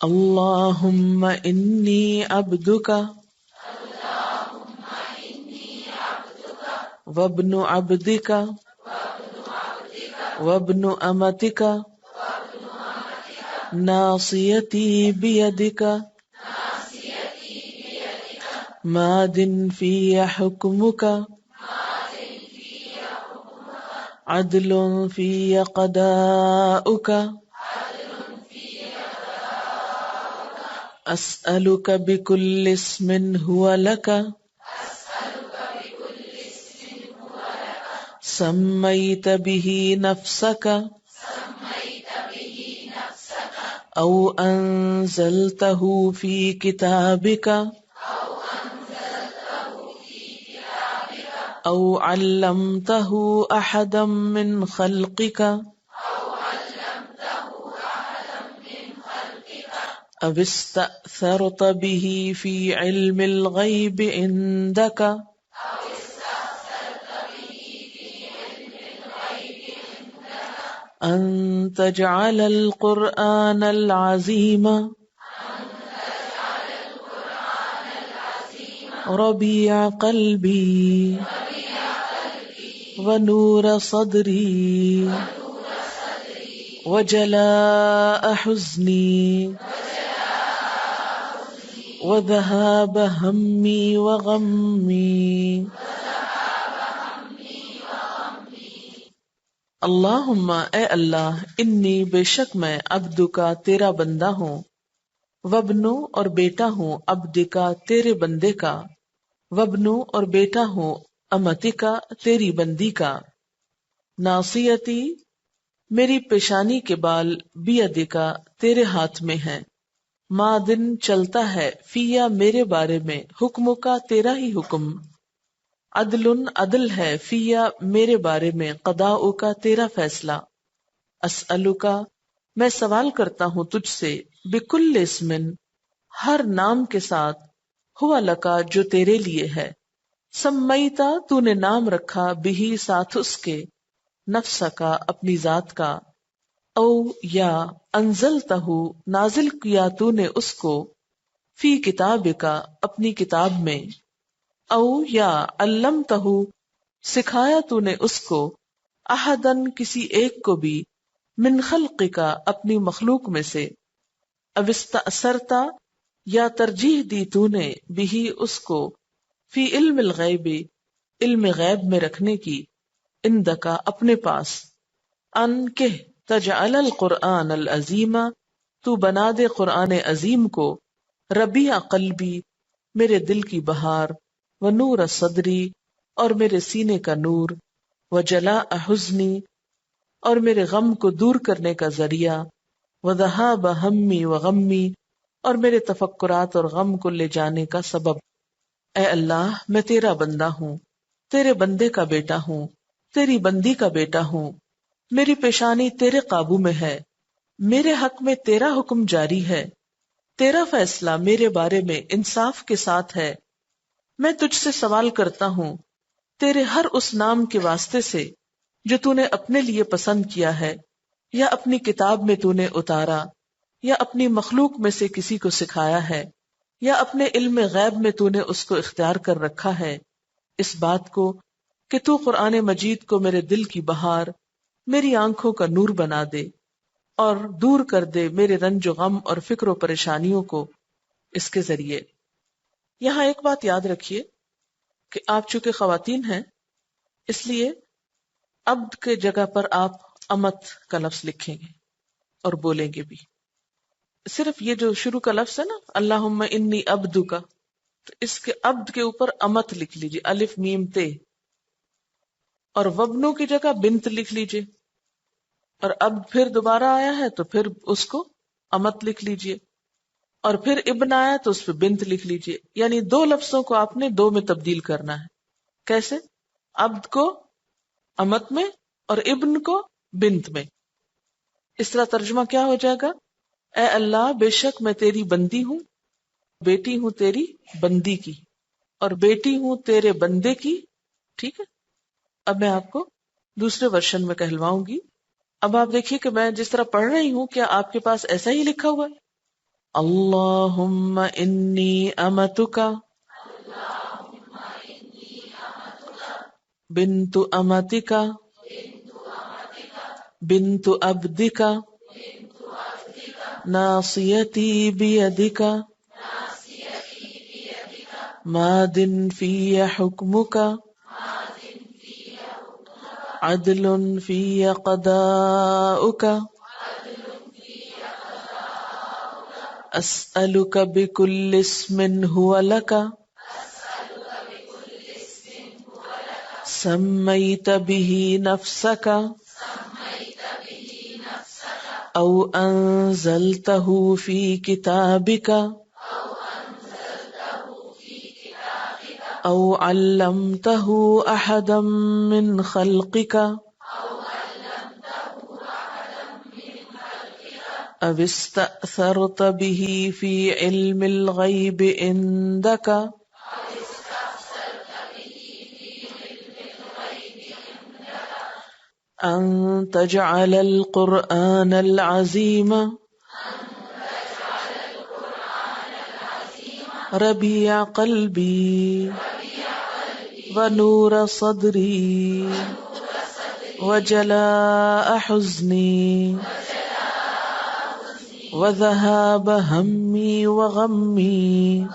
اللہم انی عبدک وابن عبدک وابن امتک ناصیتی بیدک ماض فی حکمک عدل فی قضاؤک اسألک بکل اسم هو لک سمیت به نفسک او انزلته فی کتابک او علمته احدا من خلقک او استأثرت به فی علم الغیب عندک ان تجعل القرآن العظیم ربیع قلبی ونور صدری وجلاء حزنی وذهاب ہمی وغمی اللہم اے اللہ انی بے شک میں عبدکا تیرا بندہ ہوں وابنو اور بیٹا ہوں عبدکا تیرے بندے کا وابنو اور بیٹا ہوں امتکا تیری بندی کا ناصیتی میری پیشانی کے بال بیدکا تیرے ہاتھ میں ہے مادن چلتا ہے فیا میرے بارے میں حکم کا تیرا ہی حکم عدل عدل ہے فیا میرے بارے میں قضاء کا تیرا فیصلہ اسألکا میں سوال کرتا ہوں تجھ سے بکل اسم ہر نام کے ساتھ ہوا لکا جو تیرے لیے ہے سمیتا تو نے نام رکھا بہی ساتھ اس کے نفسکا اپنی ذات کا او یا انزلتہ نازل کیا تو نے اس کو فی کتابکا اپنی کتاب میں او یا علمتہ سکھایا تو نے اس کو احدن کسی ایک کو بھی من خلقکا اپنی مخلوق میں سے او استأثرتا یا ترجیح دی تو نے بھی اس کو فی علم الغیب علم غیب میں رکھنے کی عندکا اپنے پاس ان کہ تجعل القرآن العظیم تو بنا دے قرآن عظیم کو ربیع قلبی میرے دل کی بہار ونور صدری اور میرے سینے کا نور وجلاء حزنی اور میرے غم کو دور کرنے کا ذریعہ وذہاب ہمی وغمی اور میرے تفکرات اور غم کو لے جانے کا سبب اے اللہ میں تیرا بندہ ہوں تیرے بندے کا بیٹا ہوں تیری بندی کا بیٹا ہوں میری پیشانی تیرے قابو میں ہے میرے حق میں تیرا حکم جاری ہے تیرا فیصلہ میرے بارے میں انصاف کے ساتھ ہے میں تجھ سے سوال کرتا ہوں تیرے ہر اس نام کے واسطے سے جو تو نے اپنے لیے پسند کیا ہے یا اپنی کتاب میں تو نے اتارا یا اپنی مخلوق میں سے کسی کو سکھایا ہے یا اپنے علم غیب میں تو نے اس کو اختیار کر رکھا ہے اس بات کو کہ تو قرآن مجید کو میرے دل کی بہار میری آنکھوں کا نور بنا دے اور دور کر دے میرے رنج و غم اور فکر و پریشانیوں کو اس کے ذریعے۔ یہاں ایک بات یاد رکھیے کہ آپ چونکہ خواتین ہیں اس لیے عبد کے جگہ پر آپ امت کا لفظ لکھیں گے اور بولیں گے بھی۔ صرف یہ جو شروع کا لفظ ہے نا اللہم انی عبدک، تو اس کے عبد کے اوپر امت لکھ لیجیے، الف میم تے، اور وبنو کی جگہ بنت لکھ لیجیے، اور اب پھر دوبارہ آیا ہے تو پھر اس کو امت لکھ لیجیے، اور پھر ابن آیا تو اس پہ بنت لکھ لیجیے۔ یعنی دو لفظوں کو آپ نے دو میں تبدیل کرنا ہے۔ کیسے؟ عبد کو امت میں اور ابن کو بنت میں۔ اس طرح ترجمہ کیا ہو جائے گا؟ اے اللہ بے شک میں تیری بندی ہوں، بیٹی ہوں تیری بندی کی، اور بیٹی ہوں تیرے بندے کی۔ ٹھیک ہے، اب میں آپ کو دوسرے ورژن میں کہلواؤں گی۔ اب آپ دیکھیے کہ میں جس طرح پڑھ رہی ہوں کیا آپ کے پاس ایسا ہی لکھا ہوا ہے؟ اللهم إني أمتك بنت أمتك بنت عبدك ناصيتي بيدك ماض في حكمك عدل في قضاؤك أسألك بكل اسم هو لك سميت به نفسك أو أنزلته في كتابك أو علمته أحدا من خلقك أو استأثرت به في علم الغيب عندك أن تجعل القرآن العظيم ربيع قلبي ونور صدري وجلاء حزني وذهاب همي وغمي